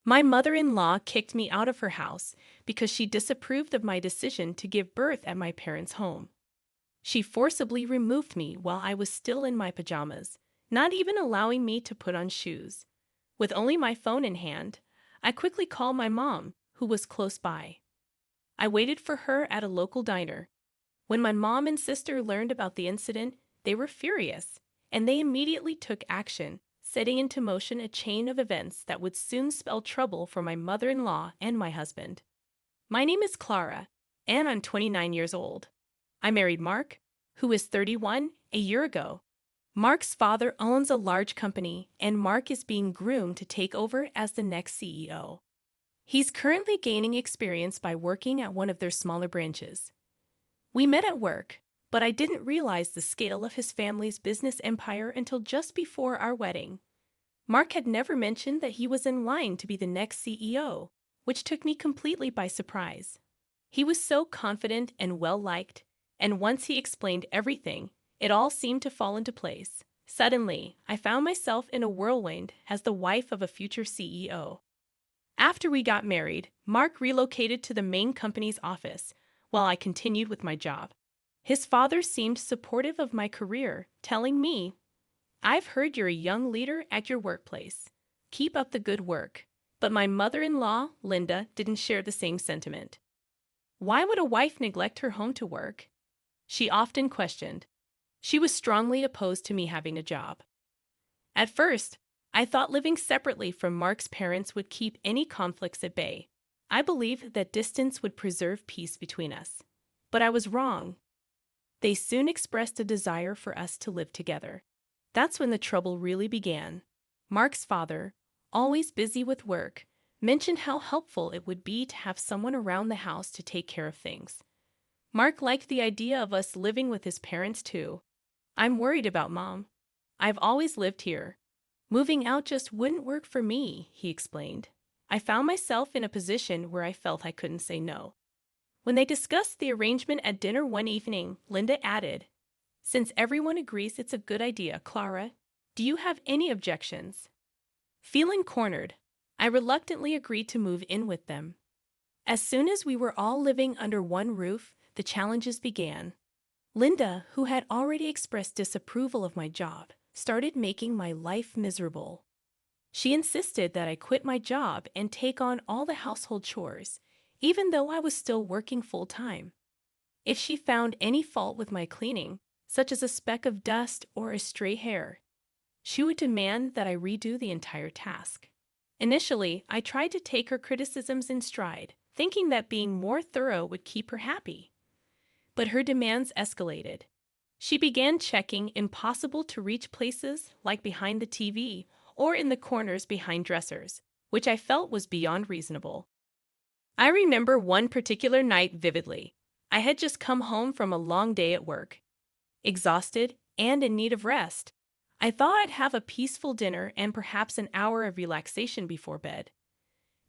My mother-in-law kicked me out of her house because she disapproved of my decision to give birth at my parents' home. She forcibly removed me while I was still in my pajamas, not even allowing me to put on shoes. With only my phone in hand, I quickly called my mom, who was close by. I waited for her at a local diner. When my mom and sister learned about the incident, they were furious, and they immediately took action, setting into motion a chain of events that would soon spell trouble for my mother-in-law and my husband. My name is Clara, and I'm 29 years old. I married Mark, who is 31, a year ago. Mark's father owns a large company, and Mark is being groomed to take over as the next CEO. He's currently gaining experience by working at one of their smaller branches. We met at work, but I didn't realize the scale of his family's business empire until just before our wedding. Mark had never mentioned that he was in line to be the next CEO, which took me completely by surprise. He was so confident and well-liked, and once he explained everything, it all seemed to fall into place. Suddenly, I found myself in a whirlwind as the wife of a future CEO. After we got married, Mark relocated to the main company's office, while I continued with my job. His father seemed supportive of my career, telling me, "I've heard you're a young leader at your workplace. Keep up the good work." But my mother-in-law, Linda, didn't share the same sentiment. Why would a wife neglect her home to work? She often questioned. She was strongly opposed to me having a job. At first, I thought living separately from Mark's parents would keep any conflicts at bay. I believed that distance would preserve peace between us. But I was wrong. They soon expressed a desire for us to live together. That's when the trouble really began. Mark's father, always busy with work, mentioned how helpful it would be to have someone around the house to take care of things. Mark liked the idea of us living with his parents too. "I'm worried about Mom. I've always lived here. Moving out just wouldn't work for me," he explained. I found myself in a position where I felt I couldn't say no. When they discussed the arrangement at dinner one evening, Linda added, "Since everyone agrees it's a good idea, Clara, do you have any objections?" Feeling cornered, I reluctantly agreed to move in with them. As soon as we were all living under one roof, the challenges began. Linda, who had already expressed disapproval of my job, started making my life miserable. She insisted that I quit my job and take on all the household chores, even though I was still working full-time. If she found any fault with my cleaning, such as a speck of dust or a stray hair, she would demand that I redo the entire task. Initially, I tried to take her criticisms in stride, thinking that being more thorough would keep her happy. But her demands escalated. She began checking impossible-to-reach places like behind the TV or in the corners behind dressers, which I felt was beyond reasonable. I remember one particular night vividly. I had just come home from a long day at work, exhausted and in need of rest. I thought I'd have a peaceful dinner and perhaps an hour of relaxation before bed.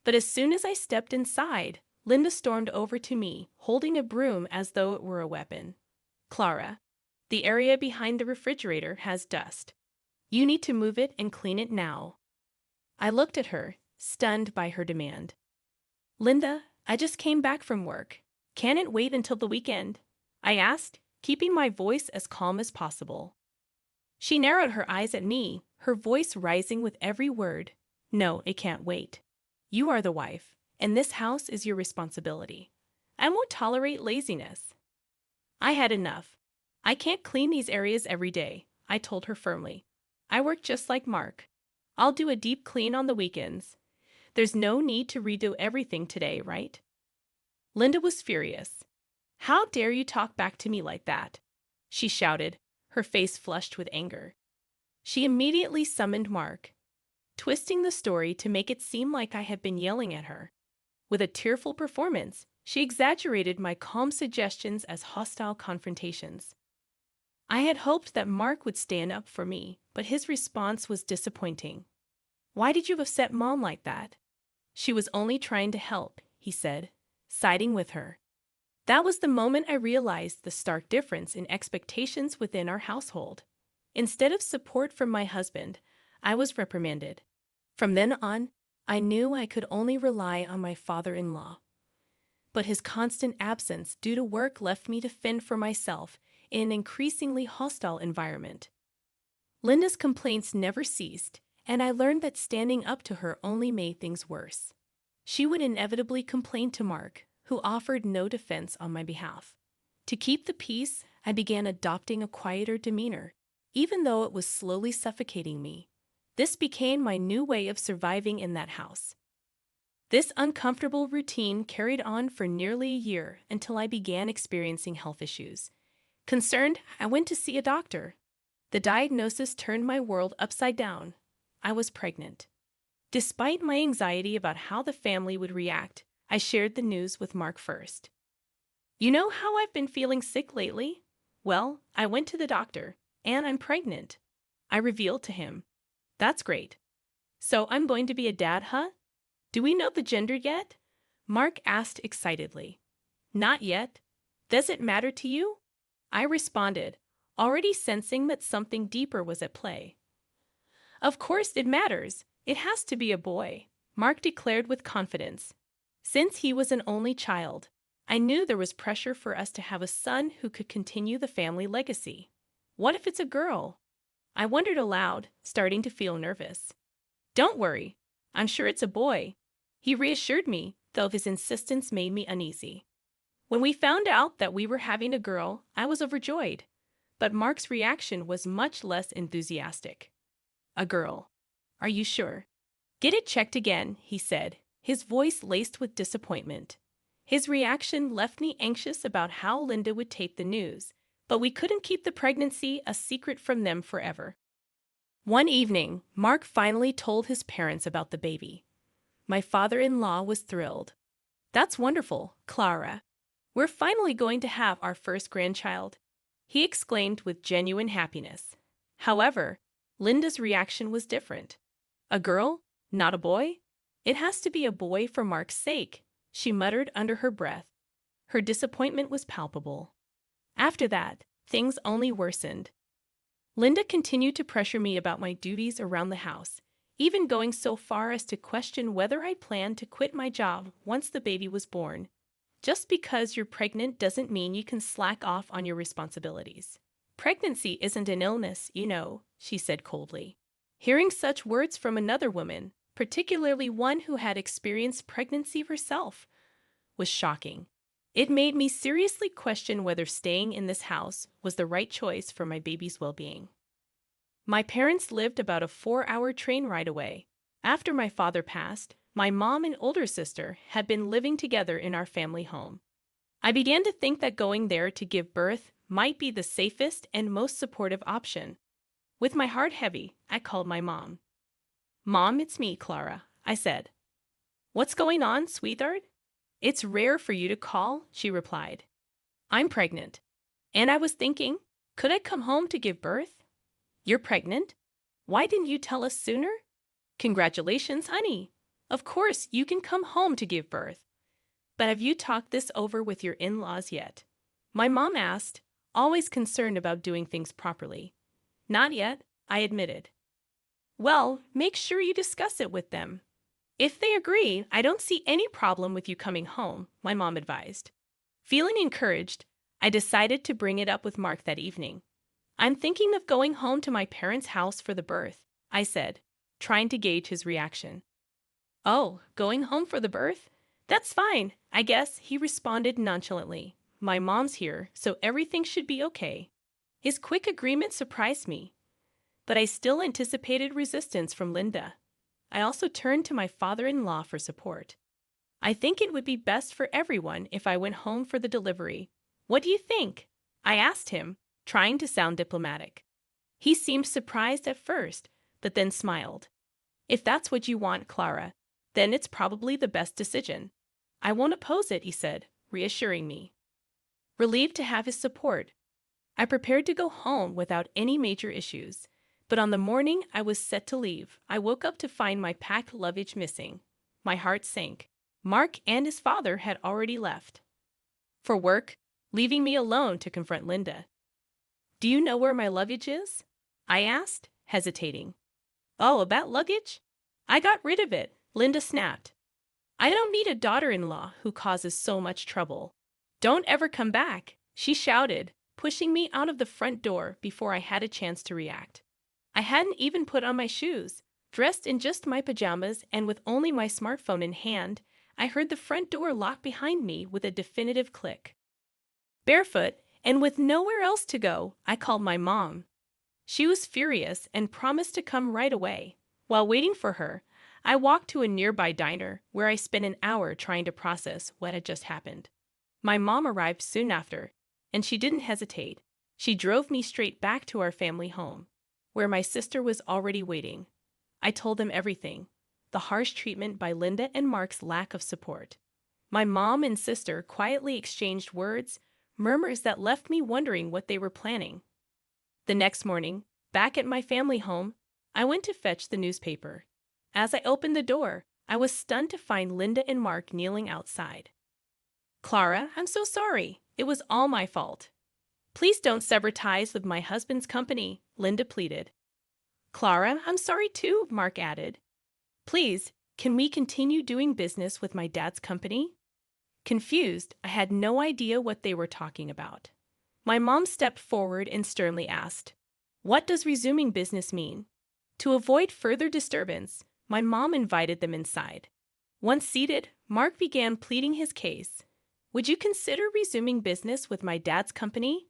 But as soon as I stepped inside, Linda stormed over to me, holding a broom as though it were a weapon. "Clara, the area behind the refrigerator has dust. You need to move it and clean it now." I looked at her, stunned by her demand. "Linda, I just came back from work. Can it wait until the weekend?" I asked, keeping my voice as calm as possible. She narrowed her eyes at me, her voice rising with every word. "No, it can't wait. You are the wife, and this house is your responsibility. I won't tolerate laziness." I had enough. "I can't clean these areas every day," I told her firmly. "I work just like Mark. I'll do a deep clean on the weekends. There's no need to redo everything today, right?" Linda was furious. "How dare you talk back to me like that?" she shouted, her face flushed with anger. She immediately summoned Mark, twisting the story to make it seem like I had been yelling at her. With a tearful performance, she exaggerated my calm suggestions as hostile confrontations. I had hoped that Mark would stand up for me, but his response was disappointing. "Why did you upset Mom like that?" "She was only trying to help," he said, siding with her. That was the moment I realized the stark difference in expectations within our household. Instead of support from my husband, I was reprimanded. From then on, I knew I could only rely on my father-in-law. But his constant absence due to work left me to fend for myself in an increasingly hostile environment. Linda's complaints never ceased, and I learned that standing up to her only made things worse. She would inevitably complain to Mark, who offered no defense on my behalf. To keep the peace, I began adopting a quieter demeanor, even though it was slowly suffocating me. This became my new way of surviving in that house. This uncomfortable routine carried on for nearly a year until I began experiencing health issues. Concerned, I went to see a doctor. The diagnosis turned my world upside down. I was pregnant. Despite my anxiety about how the family would react, I shared the news with Mark first. You know how I've been feeling sick lately? Well, I went to the doctor, and I'm pregnant. I revealed to him. That's great. So I'm going to be a dad, huh? Do we know the gender yet? Mark asked excitedly. Not yet. Does it matter to you? I responded, already sensing that something deeper was at play. Of course it matters. It has to be a boy, Mark declared with confidence. Since he was an only child, I knew there was pressure for us to have a son who could continue the family legacy. What if it's a girl? I wondered aloud, starting to feel nervous. Don't worry. I'm sure it's a boy. He reassured me, though his insistence made me uneasy. When we found out that we were having a girl, I was overjoyed. But Mark's reaction was much less enthusiastic. A girl. Are you sure? Get it checked again, he said, his voice laced with disappointment. His reaction left me anxious about how Linda would take the news, but we couldn't keep the pregnancy a secret from them forever. One evening, Mark finally told his parents about the baby. My father-in-law was thrilled. That's wonderful, Clara. We're finally going to have our first grandchild, he exclaimed with genuine happiness. However, Linda's reaction was different. A girl? Not a boy? It has to be a boy for Mark's sake, she muttered under her breath. Her disappointment was palpable. After that, things only worsened. Linda continued to pressure me about my duties around the house, even going so far as to question whether I planned to quit my job once the baby was born. Just because you're pregnant doesn't mean you can slack off on your responsibilities. Pregnancy isn't an illness, you know, she said coldly. Hearing such words from another woman, particularly one who had experienced pregnancy herself, was shocking. It made me seriously question whether staying in this house was the right choice for my baby's well-being. My parents lived about a 4-hour train ride away. After my father passed, my mom and older sister had been living together in our family home. I began to think that going there to give birth might be the safest and most supportive option. With my heart heavy, I called my mom. Mom, it's me, Clara, I said. What's going on, sweetheart? It's rare for you to call, she replied. I'm pregnant. And I was thinking, could I come home to give birth? You're pregnant? Why didn't you tell us sooner? Congratulations, honey. Of course, you can come home to give birth. But have you talked this over with your in-laws yet? My mom asked, always concerned about doing things properly. Not yet, I admitted. Well, make sure you discuss it with them. If they agree, I don't see any problem with you coming home, my mom advised. Feeling encouraged, I decided to bring it up with Mark that evening. I'm thinking of going home to my parents' house for the birth, I said, trying to gauge his reaction. Oh, going home for the birth? That's fine, I guess, he responded nonchalantly. My mom's here, so everything should be okay. His quick agreement surprised me, but I still anticipated resistance from Linda. I also turned to my father-in-law for support. I think it would be best for everyone if I went home for the delivery. What do you think? I asked him, trying to sound diplomatic. He seemed surprised at first, but then smiled. If that's what you want, Clara, then it's probably the best decision. I won't oppose it, he said, reassuring me. Relieved to have his support, I prepared to go home without any major issues. But on the morning I was set to leave, I woke up to find my packed luggage missing. My heart sank. Mark and his father had already left for work, leaving me alone to confront Linda. Do you know where my luggage is? I asked, hesitating. Oh, about luggage? I got rid of it. Linda snapped. I don't need a daughter-in-law who causes so much trouble. Don't ever come back, she shouted, pushing me out of the front door before I had a chance to react. I hadn't even put on my shoes. Dressed in just my pajamas and with only my smartphone in hand, I heard the front door lock behind me with a definitive click. Barefoot, and with nowhere else to go, I called my mom. She was furious and promised to come right away. While waiting for her, I walked to a nearby diner where I spent an hour trying to process what had just happened. My mom arrived soon after, and she didn't hesitate. She drove me straight back to our family home, where my sister was already waiting. I told them everything, the harsh treatment by Linda and Mark's lack of support. My mom and sister quietly exchanged words, murmurs that left me wondering what they were planning. The next morning, back at my family home, I went to fetch the newspaper. As I opened the door, I was stunned to find Linda and Mark kneeling outside. Clara, I'm so sorry. It was all my fault. Please don't sever ties with my husband's company, Linda pleaded. Clara, I'm sorry too, Mark added. Please, can we continue doing business with my dad's company? Confused, I had no idea what they were talking about. My mom stepped forward and sternly asked, What does resuming business mean? To avoid further disturbance, my mom invited them inside. Once seated, Mark began pleading his case. Would you consider resuming business with my dad's company?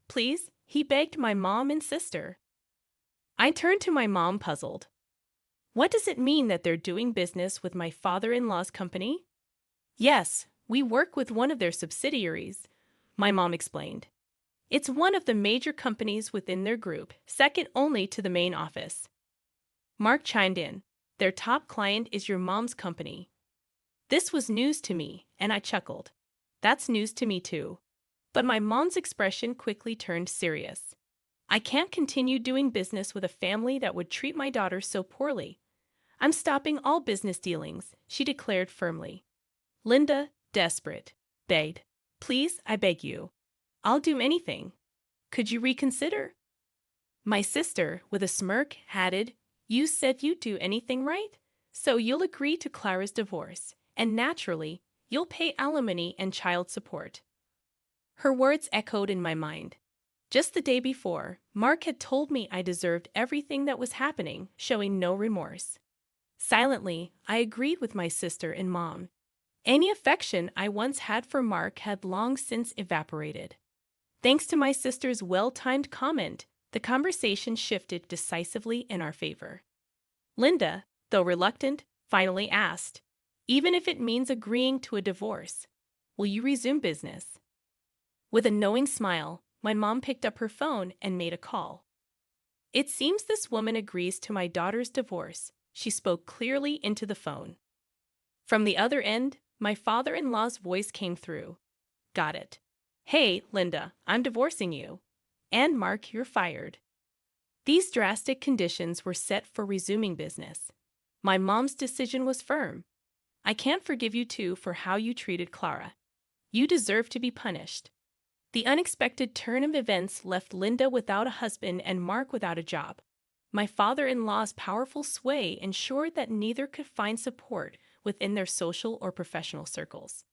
Please, he begged my mom and sister. I turned to my mom, puzzled. What does it mean that they're doing business with my father-in-law's company? Yes, we work with one of their subsidiaries, my mom explained. It's one of the major companies within their group, second only to the main office. Mark chimed in. Their top client is your mom's company. This was news to me, and I chuckled. That's news to me too. But my mom's expression quickly turned serious. I can't continue doing business with a family that would treat my daughter so poorly. I'm stopping all business dealings, she declared firmly. Linda, desperate, begged. Please, I beg you. I'll do anything. Could you reconsider? My sister, with a smirk, added, You said you'd do anything, right? So you'll agree to Clara's divorce, and naturally, you'll pay alimony and child support. Her words echoed in my mind. Just the day before, Mark had told me I deserved everything that was happening, showing no remorse. Silently, I agreed with my sister and mom. Any affection I once had for Mark had long since evaporated. Thanks to my sister's well-timed comment, the conversation shifted decisively in our favor. Linda, though reluctant, finally asked, Even if it means agreeing to a divorce, will you resume business? With a knowing smile, my mom picked up her phone and made a call. It seems this woman agrees to my daughter's divorce, she spoke clearly into the phone. From the other end, my father-in-law's voice came through. Got it. Hey, Linda, I'm divorcing you. And Mark, you're fired. These drastic conditions were set for resuming business. My mom's decision was firm. I can't forgive you two for how you treated Clara. You deserve to be punished. The unexpected turn of events left Linda without a husband and Mark without a job. My father-in-law's powerful sway ensured that neither could find support within their social or professional circles.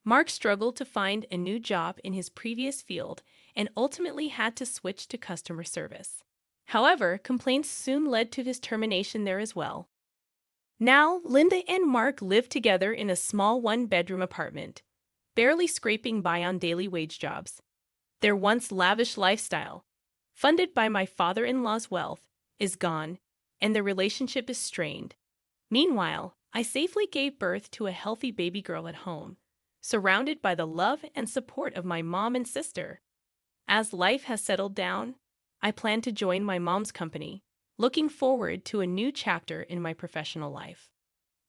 Mark struggled to find a new job in his previous field and ultimately had to switch to customer service. However, complaints soon led to his termination there as well. Now, Linda and Mark live together in a small one-bedroom apartment, barely scraping by on daily wage jobs. Their once lavish lifestyle, funded by my father-in-law's wealth, is gone, and their relationship is strained. Meanwhile, I safely gave birth to a healthy baby girl at home, surrounded by the love and support of my mom and sister. As life has settled down, I plan to join my mom's company, looking forward to a new chapter in my professional life.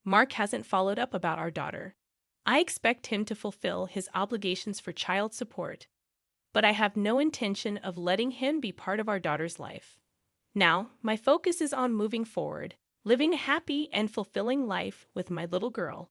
Mark hasn't followed up about our daughter. I expect him to fulfill his obligations for child support, but I have no intention of letting him be part of our daughter's life. Now, my focus is on moving forward, living a happy and fulfilling life with my little girl.